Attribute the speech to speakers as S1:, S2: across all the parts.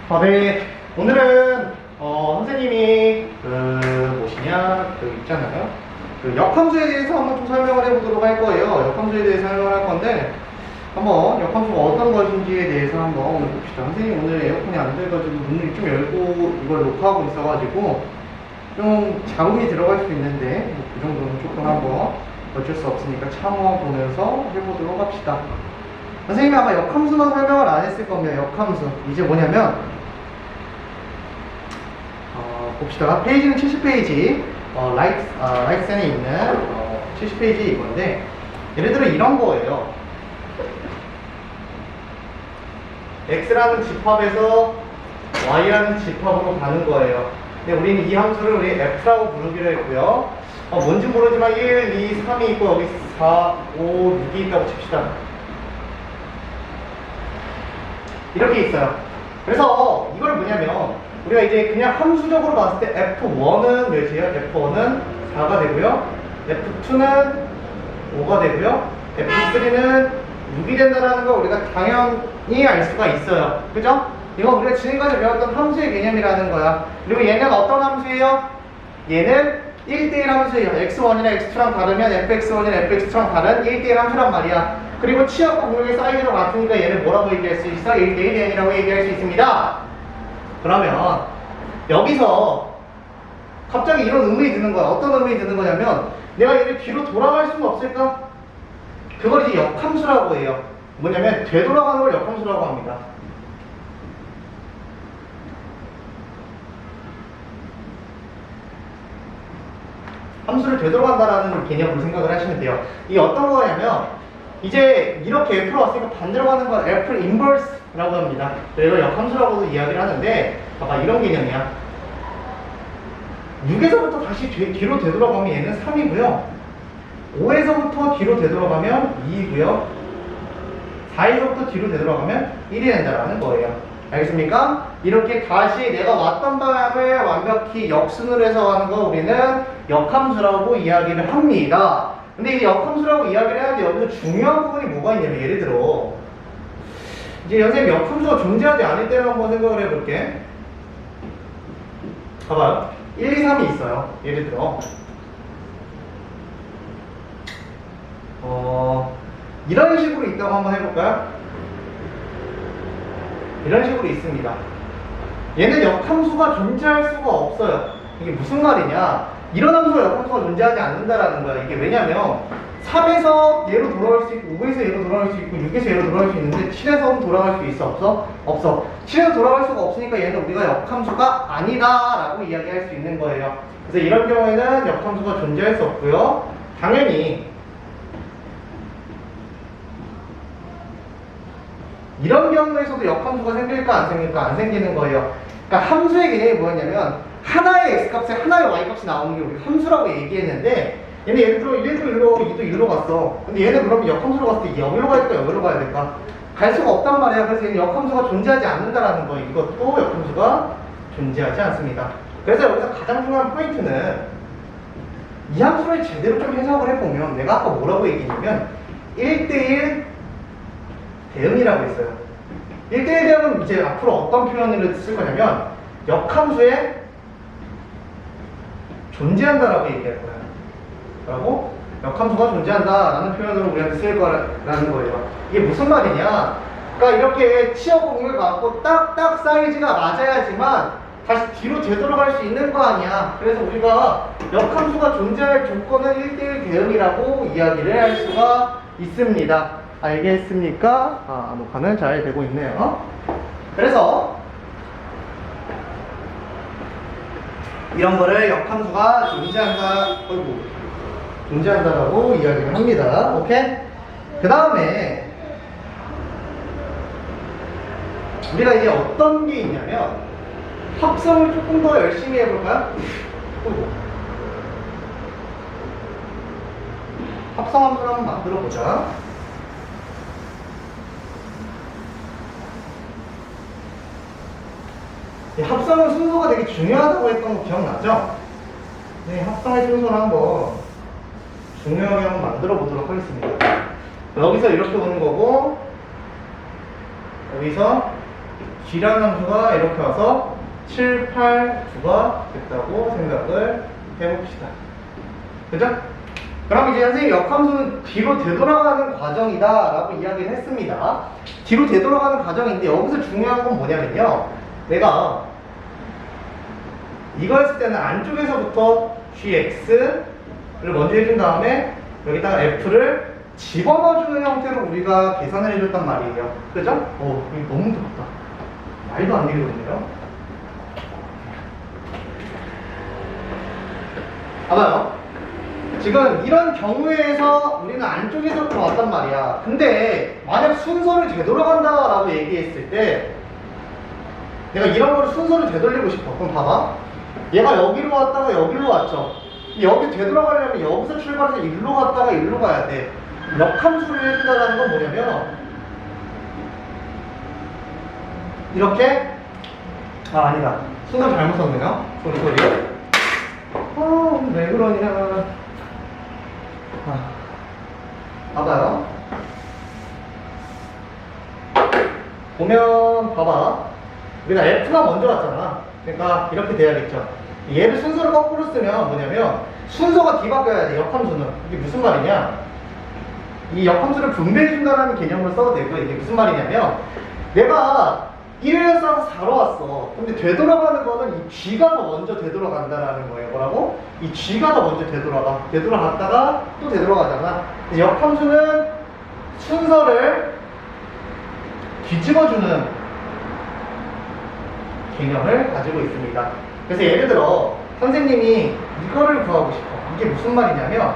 S1: 네. 오늘은 선생님이 있잖아요. 역함수에 대해서 한번 좀 설명을 해보도록 할 거예요. 역함수에 대해서 설명을 할 건데 한번 역함수가 어떤 것인지에 대해서 한번 오늘 봅시다. 선생님 오늘 에어컨이 안 돼가지고 문을 좀 열고 이걸 녹화하고 있어가지고 좀 자음이 들어갈 수 있는데 그 정도는 조금 한번 어쩔 수 없으니까 참아보면서 해보도록 합시다. 선생님이 아마 역함수만 설명을 안 했을 겁니다. 역함수 이제 뭐냐면 봅시다. 페이지는 70페이지 라이트 센에 있는 70페이지 이건데 예를 들어 이런 거예요. x라는 집합에서 y라는 집합으로 가는 거예요. 근데 우리는 이 함수를 우리 f라고 부르기로 했고요. 뭔지 모르지만 1, 2, 3이 있고 여기 4, 5, 6이 있다고 칩시다. 이렇게 있어요. 그래서 이걸 뭐냐면 우리가 이제 그냥 함수적으로 봤을 때 F1은 몇이에요? F1은 4가 되고요. F2는 5가 되고요. F3는 6이 된다는 걸 우리가 당연히 알 수가 있어요. 그죠? 이거 우리가 지금까지 배웠던 함수의 개념이라는 거야. 그리고 얘는 어떤 함수예요? 얘는 1대1 함수예요. x1이나 x2랑 다르면 fx1이나 fx2랑 다른 1대1 함수란 말이야. 그리고 치역과 공역의 사이즈로 같으니까 얘를 뭐라고 얘기할 수 있어? 1대1 n이라고 얘기할 수 있습니다. 그러면 여기서 갑자기 이런 의문이 드는 거야. 어떤 의문이 드는 거냐면 내가 얘를 뒤로 돌아갈 수는 없을까? 그걸 이제 역함수라고 해요. 뭐냐면 되돌아가는 걸 역함수라고 합니다. 함수를 되돌아간다라는 개념으로 생각을 하시면 돼요. 이게 어떤 거냐면 이제 이렇게 F로 왔으니까 반대로 가는 건 F 인버스라고 합니다. 이걸 역함수라고도 이야기를 하는데 봐봐 이런 개념이야. 6에서부터 다시 뒤로 되돌아가면 얘는 3이고요 5에서부터 뒤로 되돌아가면 2이고요 4에서부터 뒤로 되돌아가면 1이 된다라는 거예요. 알겠습니까? 이렇게 다시 내가 왔던 방향을 완벽히 역순으로 해서 가는 거 우리는 역함수라고 이야기를 합니다. 근데 이 역함수라고 이야기를 해야 돼. 여기서 중요한 부분이 뭐가 있냐면 예를 들어 이제 선생님 역함수가 존재하지 않을 때를 한번 생각을 해볼게. 봐봐요. 1, 2, 3이 있어요. 예를 들어 이런 식으로 있다고 한번 해볼까요? 이런 식으로 있습니다. 얘는 역함수가 존재할 수가 없어요. 이게 무슨 말이냐? 이런 함수가 역함수가 존재하지 않는다라는 거야. 이게 왜냐면 3에서 얘로 돌아갈 수 있고 5에서 얘로 돌아갈 수 있고 6에서 얘로 돌아갈 수 있는데 7에서는 돌아갈 수 있어? 없어? 없어. 7에서 돌아갈 수가 없으니까 얘는 우리가 역함수가 아니다 라고 이야기할 수 있는 거예요. 그래서 이런 경우에는 역함수가 존재할 수 없고요. 당연히 이런 경우에서도 역함수가 생길까 안 생길까? 안 생기는 거예요. 그러니까 함수의 개념이 뭐였냐면 하나의 x값에 하나의 y값이 나오는 게 우리 함수라고 얘기했는데 얘는 예를 들어 1도 1로 가고 2도 1로 갔어. 근데 얘는 그럼 역함수로 갔을 때 여기로 가야 될까 여기로 가야 될까? 갈 수가 없단 말이야. 그래서 얘는 역함수가 존재하지 않는다라는 거예요. 이것도 역함수가 존재하지 않습니다. 그래서 여기서 가장 중요한 포인트는 이 함수를 제대로 좀 해석을 해보면 내가 아까 뭐라고 얘기했냐면 1대1 대응이라고 했어요. 1대1 대응은 이제 앞으로 어떤 표현을 쓸 거냐면 역함수에 존재한다라고 얘기할 거야. 라고 역함수가 존재한다라는 표현으로 우리한테 쓸 거라는 거예요. 이게 무슨 말이냐? 그러니까 이렇게 치어 공을 갖고 딱딱 사이즈가 맞아야지만 다시 뒤로 되돌아갈 수 있는 거 아니야. 그래서 우리가 역함수가 존재할 조건은 1대1 대응이라고 이야기를 할 수가 있습니다. 알겠습니까? 녹화는 잘 되고 있네요. 그래서 이런 거를 역함수가 존재한다라고 이야기를 합니다. 오케이? 그 다음에 우리가 이제 어떤 게 있냐면 합성을 조금 더 열심히 해볼까요? 합성 함수를 한번 만들어 보자. 합성은 순서가 되게 중요하다고 했던 거 기억나죠? 네, 합성의 순서를 한번 중요하게 한번 만들어 보도록 하겠습니다. 여기서 이렇게 오는 거고 여기서 G라는 함수가 이렇게 와서 7, 8, 9가 됐다고 생각을 해봅시다. 그죠? 그럼 이제 선생님 역함수는 뒤로 되돌아가는 과정이다 라고 이야기를 했습니다. 뒤로 되돌아가는 과정인데 여기서 중요한 건 뭐냐면요, 내가 이거 했을 때는 안쪽에서부터 gx를 먼저 해준 다음에 여기다가 f를 집어넣어주는 형태로 우리가 계산을 해줬단 말이에요. 그죠? 이거 너무 덥다. 말도 안 되거든요. 봐봐요. 지금 이런 경우에서 우리는 안쪽에서부터 왔단 말이야. 근데 만약 순서를 되돌아간다라고 얘기했을 때 내가 이런 거를 순서를 되돌리고 싶어. 그럼 봐봐. 얘가 여기로 왔다가 여기로 왔죠. 여기 되돌아가려면 여기서 출발해서 일로 갔다가 일로 가야 돼. 역함수를 해준다는 건 뭐냐면 이렇게 아니다. 순서 잘못 썼네요. 소리. 왜 그러냐. 봐봐요. 보면 봐봐. 우리가 F가 먼저 왔잖아. 그러니까 이렇게 돼야겠죠. 얘를 순서를 거꾸로 쓰면 뭐냐면 순서가 뒤바뀌어야 돼. 역함수는. 이게 무슨 말이냐, 이 역함수를 분배해준다는 개념을 써도 되고, 이게 무슨 말이냐면 내가 1에서 4로 왔어. 근데 되돌아가는 거는 이 G가 더 먼저 되돌아간다라는 거예요. 뭐라고? 이 G가 더 먼저 되돌아가. 되돌아갔다가 또 되돌아가잖아. 역함수는 순서를 뒤집어주는 개념을 가지고 있습니다. 그래서 예를 들어 선생님이 이거를 구하고 싶어. 이게 무슨 말이냐면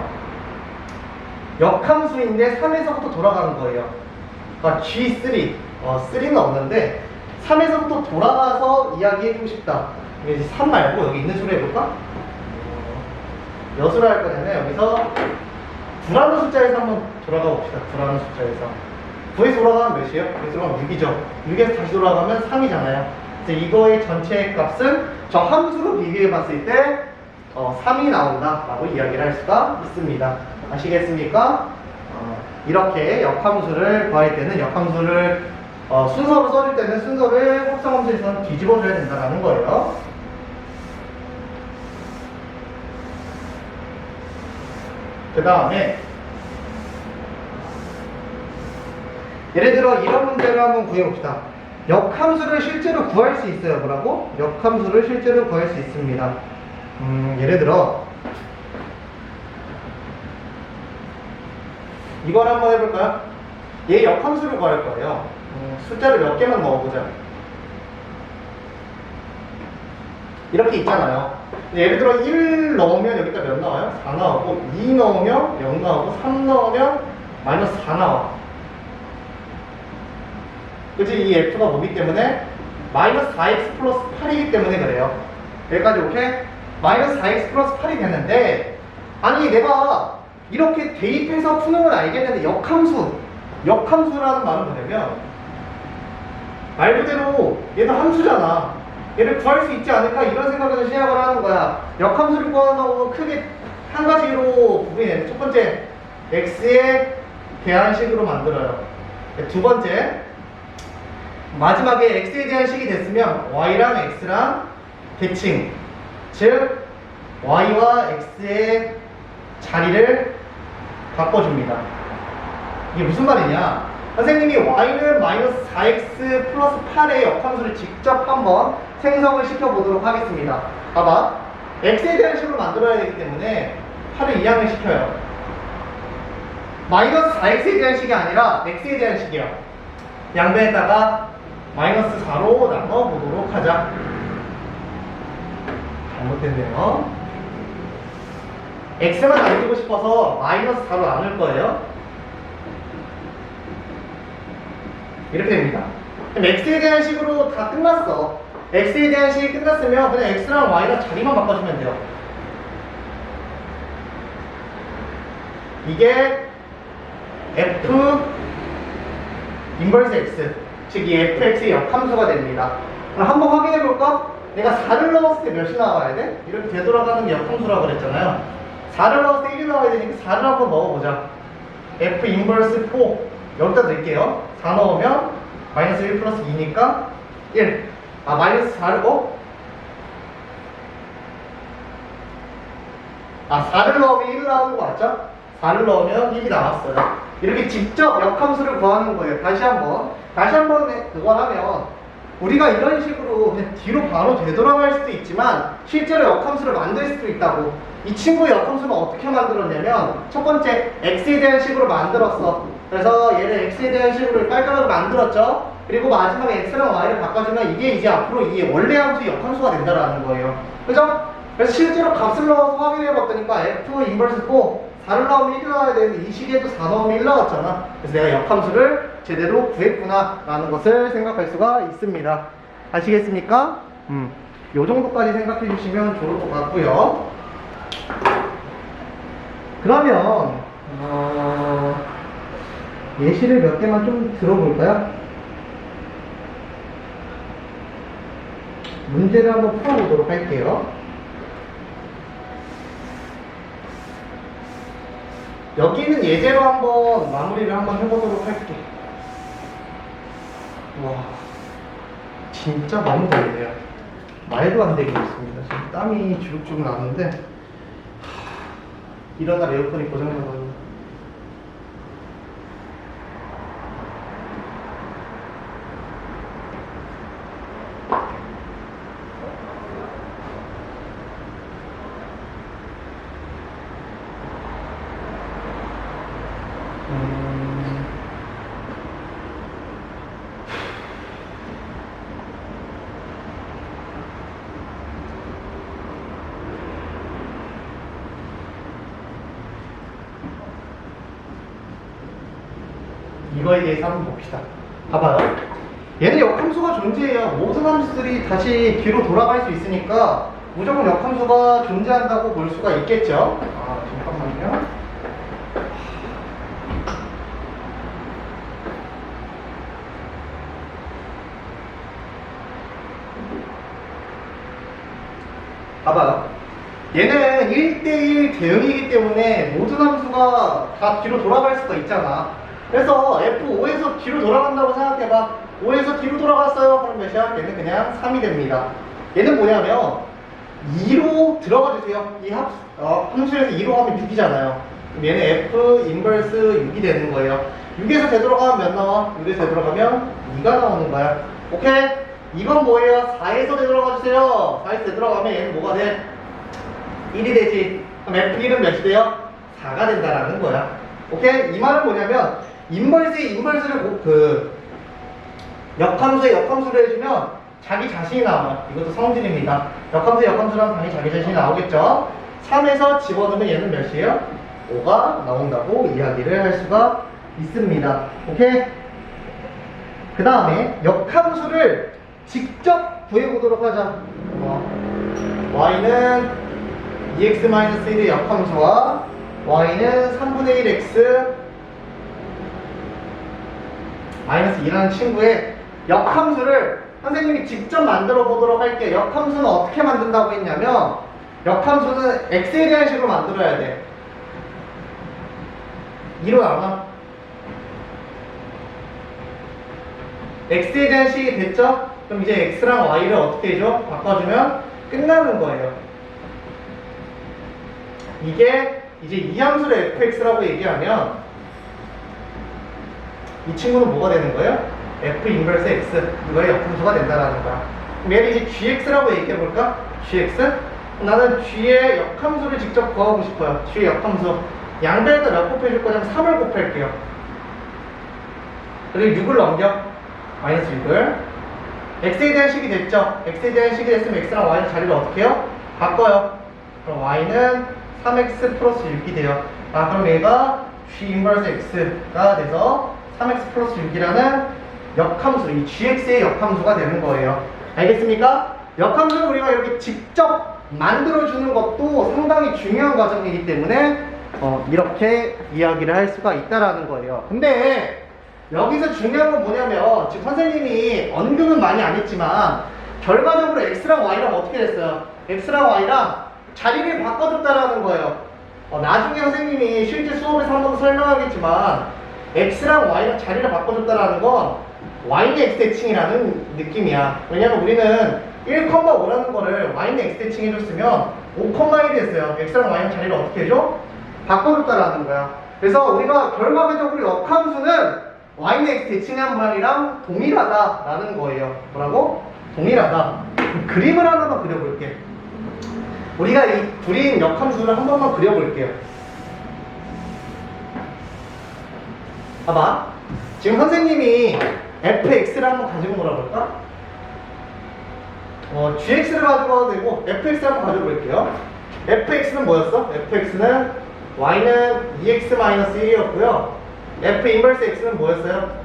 S1: 역함수인데 3에서부터 돌아가는 거예요. 그러니까 G3, 3는 없는데 3에서부터 돌아가서 이야기해주고 싶다. 이제 3 말고 여기 있는 수로 해볼까? 몇으로 할 거냐면 여기서 9라는 숫자에서 한번 돌아가 봅시다. 9라는 숫자에서 9에서 돌아가면 몇이에요? 9에서 돌아가면 6이죠. 6에서 다시 돌아가면 3이잖아요. 그래서 이거의 전체 값은 저 함수로 비교해 봤을 때 3이 나온다 라고 이야기를 할 수가 있습니다. 아시겠습니까? 이렇게 역함수를 구할 때는 역함수를 순서로 써줄 때는 순서를 합성함수에서는 뒤집어줘야 된다는 거예요. 그 다음에 예를 들어 이런 문제를 한번 구해봅시다. 역함수를 실제로 구할 수 있어요. 뭐라고? 역함수를 실제로 구할 수 있습니다. 예를 들어 이걸 한번 해볼까요? 얘 역함수를 구할 거예요. 숫자를 몇 개만 넣어보자. 이렇게 있잖아요. 예를 들어 1 넣으면 여기다 몇 나와요? 4 나오고, 2 넣으면 0 나오고, 3 넣으면 마이너스 4 나와. 그치? 이 F가 뭐기 때문에? 마이너스 4x 플러스 8이기 때문에 그래요. 여기까지 오케이? 마이너스 4x 플러스 8이 됐는데, 아니 내가 이렇게 대입해서 푸는 건 알겠는데 역함수라는 말은 뭐냐면 말 그대로 얘도 함수잖아. 얘를 구할 수 있지 않을까 이런 생각에서 시작을 하는 거야. 역함수를 구한다고 크게 한 가지로 구분이 되는데, 첫 번째 x의 대안식으로 만들어요. 두 번째 마지막에 x에 대한 식이 됐으면 y랑 x랑 대칭, 즉 y와 x의 자리를 바꿔줍니다. 이게 무슨 말이냐, 선생님이 y는 마이너스 4x 플러스 8의 역함수를 직접 한번 생성을 시켜보도록 하겠습니다. 봐봐, x에 대한 식으로 만들어야 되기 때문에 8을 이항을 시켜요. 마이너스 4x에 대한 식이 아니라 x에 대한 식이야. 양변에다가 마이너스 4로 나눠보도록 하자. 잘못됐네요. x만 남기고 싶어서 마이너스 4로 나눌 거예요. 이렇게 됩니다. 그럼 x에 대한 식으로 다 끝났어. x에 대한 식이 끝났으면 그냥 x랑 y랑 자리만 바꿔주면 돼요. 이게 f 인버스 x, 즉 이 fx의 역함수가 됩니다. 그럼 한번 확인해 볼까? 내가 4를 넣었을 때 몇이 나와야 돼? 이렇게 되돌아가는 역함수라고 그랬잖아요. 4를 넣었을 때 1이 나와야 되니까 4를 한번 넣어보자. f 인버스 4 여기다 넣을게요. 4 넣으면 마이너스 1 플러스 2니까 1. 아, 마이너스 4를, 아, 4를 넣으면 1 나오는 거 맞죠? 4를 넣으면 1이 나왔어요. 이렇게 직접 역함수를 구하는 거예요. 다시 한번 그거 하면 우리가 이런 식으로 그냥 뒤로 바로 되돌아갈 수도 있지만 실제로 역함수를 만들 수도 있다고. 이 친구의 역함수는 어떻게 만들었냐면 첫 번째 x에 대한 식으로 만들었어. 그래서 얘를 x에 대한 식으로 깔끔하게 만들었죠. 그리고 마지막에 x랑 y를 바꿔주면 이게 이제 앞으로 이 원래 함수의 역함수가 된다라는 거예요. 그죠? 그래서 실제로 값을 넣어서 확인해 봤더니까 f 인버스 4를 넣으면 1이 나와야 되는데 이 시기에도 4 넣으면 1 나왔잖아. 그래서 내가 역함수를 제대로 구했구나 라는 것을 생각할 수가 있습니다. 아시겠습니까? 요 정도까지 생각해 주시면 좋을 것 같고요. 그러면 예시를 몇 개만 좀 들어볼까요? 문제를 한번 풀어보도록 할게요. 여기는 예제로 한번 마무리를 한번 해보도록 할게. 와, 진짜 너무 더워요. 말도 안 되게 있습니다. 지금 땀이 주룩주룩 나는데 이러다 에어컨이 고장나가지고. 이거에 대해서 한번 봅시다. 봐봐요. 얘는 역함수가 존재해요. 모든 함수들이 다시 뒤로 돌아갈 수 있으니까 무조건 역함수가 존재한다고 볼 수가 있겠죠. 아, 잠깐만요. 봐봐요. 얘는 1대1 대응이기 때문에 모든 함수가 다 뒤로 돌아갈 수가 있잖아. 그래서 F5에서 뒤로 돌아간다고 생각해봐. 5에서 뒤로 돌아갔어요. 그럼 몇이야? 얘는 그냥 3이 됩니다. 얘는 뭐냐면 2로 들어가 주세요. 이 함수에서 2로 하면 6이잖아요. 그럼 얘는 F 인버스 6이 되는 거예요. 6에서 되돌아가면 몇 나와? 6에서 되돌아가면 2가 나오는 거야. 오케이? 이건 뭐예요? 4에서 되돌아가 주세요. 4에서 되돌아가면 얘는 뭐가 돼? 1이 되지. 그럼 F1은 몇이 돼요? 4가 된다라는 거야. 오케이? 이 말은 뭐냐면 인버스의 인버스를 역함수의 역함수를 해주면 자기 자신이 나와요. 이것도 성질입니다. 역함수의 역함수라면 당연히 자기 자신이 나오겠죠. 3에서 집어넣으면 얘는 몇이에요? 5가 나온다고 이야기를 할 수가 있습니다. 오케이? 그 다음에 역함수를 직접 구해보도록 하자. y는 2x-1의 역함수와 y는 3분의 1x 마이너스 2라는 친구의 역함수를 선생님이 직접 만들어 보도록 할게요. 역함수는 어떻게 만든다고 했냐면 역함수는 x에 대한 식으로 만들어야 돼. 2로 나와. x에 대한 식이 됐죠? 그럼 이제 x랑 y를 어떻게 해줘? 바꿔주면 끝나는 거예요. 이게 이제 이 함수를 fx라고 얘기하면 이 친구는 뭐가 되는 거예요? f 인버스 x 이거의 역함수가 된다라는 거야. 그럼 얘를 이제 gx라고 얘기해 볼까? gx? 나는 g의 역함수를 직접 구하고 싶어요. g의 역함수 양변에다 몇 곱해줄 거냐면 3을 곱할게요. 그리고 6을 넘겨 마이너스 6을 x에 대한 식이 됐죠? x에 대한 식이 됐으면 x랑 y는 자리를 어떻게 해요? 바꿔요. 그럼 y는 3x 플러스 6이 돼요. 아, 그럼 얘가 g 인버스 x가 돼서 3x 플러스 6이라는 역함수, 이 gx의 역함수가 되는 거예요. 알겠습니까? 역함수를 우리가 이렇게 직접 만들어주는 것도 상당히 중요한 과정이기 때문에 이렇게 이야기를 할 수가 있다라는 거예요. 근데 여기서 중요한 건 뭐냐면 지금 선생님이 언급은 많이 안 했지만 결과적으로 x랑 y랑 어떻게 됐어요? x랑 y랑 자리를 바꿔줬다라는 거예요. 나중에 선생님이 실제 수업에서 한번 설명하겠지만 x랑 y랑 자리를 바꿔줬다라는 건 y는 x 대칭이라는 느낌이야. 왜냐면 우리는 1,5라는 거를 y는 x 대칭 해줬으면 5,1이 됐어요. x랑 y는 자리를 어떻게 해줘? 바꿔줬다라는 거야. 그래서 우리가 결과적으로 역함수는 y는 x 대칭한 말이랑 동일하다라는 거예요. 뭐라고? 동일하다. 그림을 하나만 그려볼게. 우리가 이 둘인 역함수를 한 번만 그려볼게요. 봐봐. 지금 선생님이 fx를 한번 가지고 놀아볼까? gx를 가지고 와도 되고 fx를 한번 가지고 볼게요. fx는 뭐였어? fx는 y는 2x-1이었고요. f 인버스 x는 뭐였어요?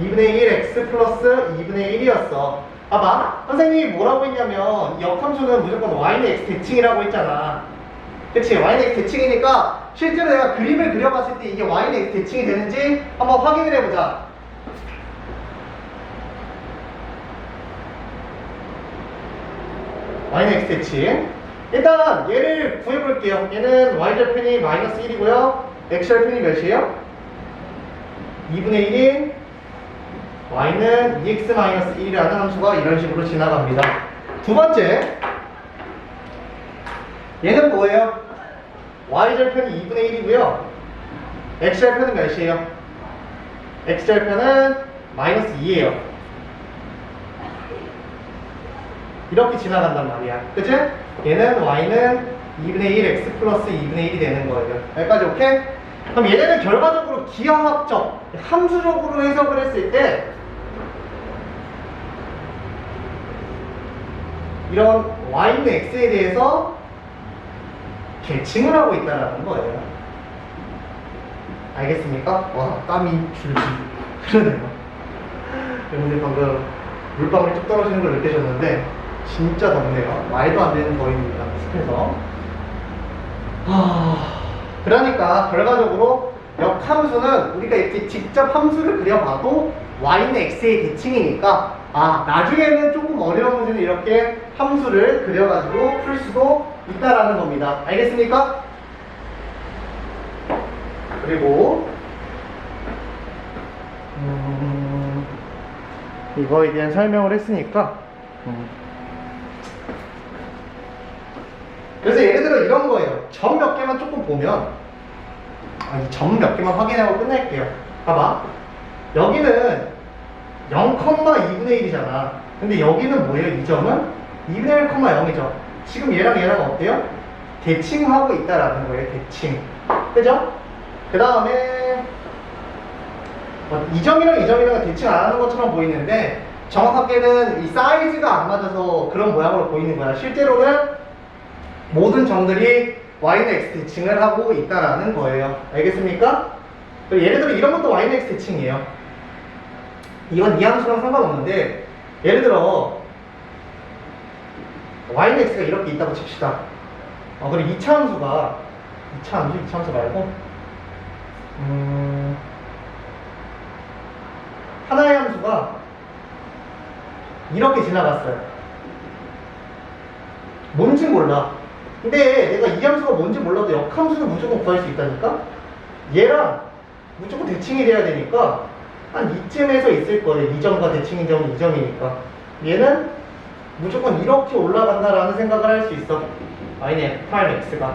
S1: 2분의 1 x 플러스 2분의 1이었어. 봐봐. 선생님이 뭐라고 했냐면 이 역함수는 무조건 y는 x 대칭이라고 했잖아. 그치? y는 x 대칭이니까 실제로 내가 그림을 그려봤을 때 이게 y는 x 대칭이 되는지 한번 확인을 해보자. y는 x 대칭. 일단 얘를 구해볼게요. 얘는 y절편이 마이너스 1이고요. x절편이 몇이에요? 2분의 1인 y는 2x-1이라는 함수가 이런 식으로 지나갑니다. 두 번째, 얘는 뭐예요? y절편이 2분의 1이고요. x절편은 몇이에요? x절편은 마이너스 2예요. 이렇게 지나간단 말이야. 그치? 얘는 y는 2분의 1 x 플러스 2분의 1이 되는 거예요. 여기까지 오케이? 그럼 얘네는 결과적으로 기하학적, 함수적으로 해석을 했을 때 이런 y는 x에 대해서 계칭을 하고 있다는 거예요. 알겠습니까? 와, 땀이 줄줄 흐르네요. 여러분들 방금 물방울이 쭉 떨어지는 걸 느끼셨는데 진짜 덥네요. 말도 안 되는 더위입니다. 습해서. 그러니까 결과적으로 역함수는 우리가 이렇게 직접 함수를 그려봐도 y는 x의 대칭이니까 나중에는 조금 어려운 문제는 이렇게 함수를 그려가지고 풀 수도 있다라는 겁니다. 알겠습니까? 그리고 이거에 대한 설명을 했으니까 그래서 예를 들어 이런 거예요. 점 몇 개만 조금 보면 이 점 몇 개만 확인하고 끝낼게요. 봐봐. 여기는 0,2분의 1이잖아. 근데 여기는 뭐예요? 이 점은 2분의 1,0이죠. 지금 얘랑 어때요? 대칭하고 있다라는 거예요. 대칭. 그죠? 그 다음에 이 점이랑 이 점이랑 대칭 안 하는 것처럼 보이는데 정확하게는 이 사이즈가 안 맞아서 그런 모양으로 보이는 거야. 실제로는 모든 점들이 y는 x 대칭을 하고 있다라는 거예요. 알겠습니까? 예를 들어 이런 것도 y는 x 대칭이에요. 이건 이 함수랑 상관없는데 예를 들어 y는 x가 이렇게 있다고 칩시다. 그리고 2차 함수가 2차 함수 말고 하나의 함수가 이렇게 지나갔어요. 뭔지 몰라. 근데 내가 이 함수가 뭔지 몰라도 역함수는 무조건 구할 수 있다니까? 얘랑 무조건 대칭이 돼야 되니까 한 이쯤에서 있을 거예요. 이 점과 대칭인 점은 이 점이니까. 얘는 무조건 이렇게 올라간다라는 생각을 할 수 있어. y는 f'x가.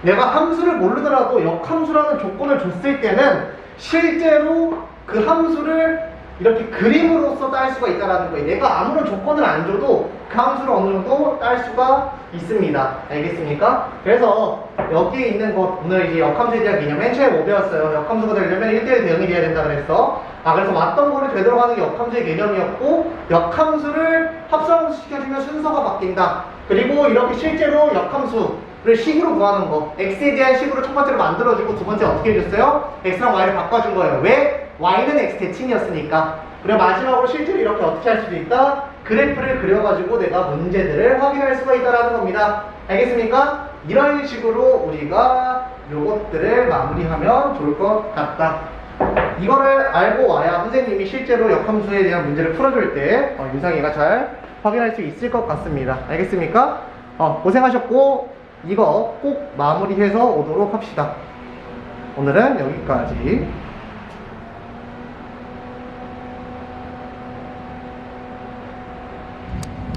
S1: 내가 함수를 모르더라도 역함수라는 조건을 줬을 때는 실제로 그 함수를 이렇게 그림으로써 딸 수가 있다는 거예요. 내가 아무런 조건을 안 줘도 그 함수를 어느 정도 딸 수가 있습니다. 알겠습니까? 그래서 여기에 있는 것, 오늘 이제 역함수에 대한 개념 맨 처음에 뭐 배웠어요? 역함수가 되려면 1대1 대응이 돼야 된다 그랬어. 그래서 왔던 거를 되도록 하는 게 역함수의 개념이었고, 역함수를 합성시켜주면 순서가 바뀐다. 그리고 이렇게 실제로 역함수를 식으로 구하는 거, x에 대한 식으로 첫 번째로 만들어주고 두 번째 어떻게 해줬어요? x랑 y를 바꿔준 거예요. 왜? y는 x 대칭이었으니까. 그리고 마지막으로 실제로 이렇게 어떻게 할 수도 있다? 그래프를 그려가지고 내가 문제들을 확인할 수가 있다는 겁니다. 알겠습니까? 이런 식으로 우리가 요것들을 마무리하면 좋을 것 같다. 이거를 알고 와야 선생님이 실제로 역함수에 대한 문제를 풀어줄 때 유상이가 잘 확인할 수 있을 것 같습니다. 알겠습니까? 고생하셨고 이거 꼭 마무리해서 오도록 합시다. 오늘은 여기까지.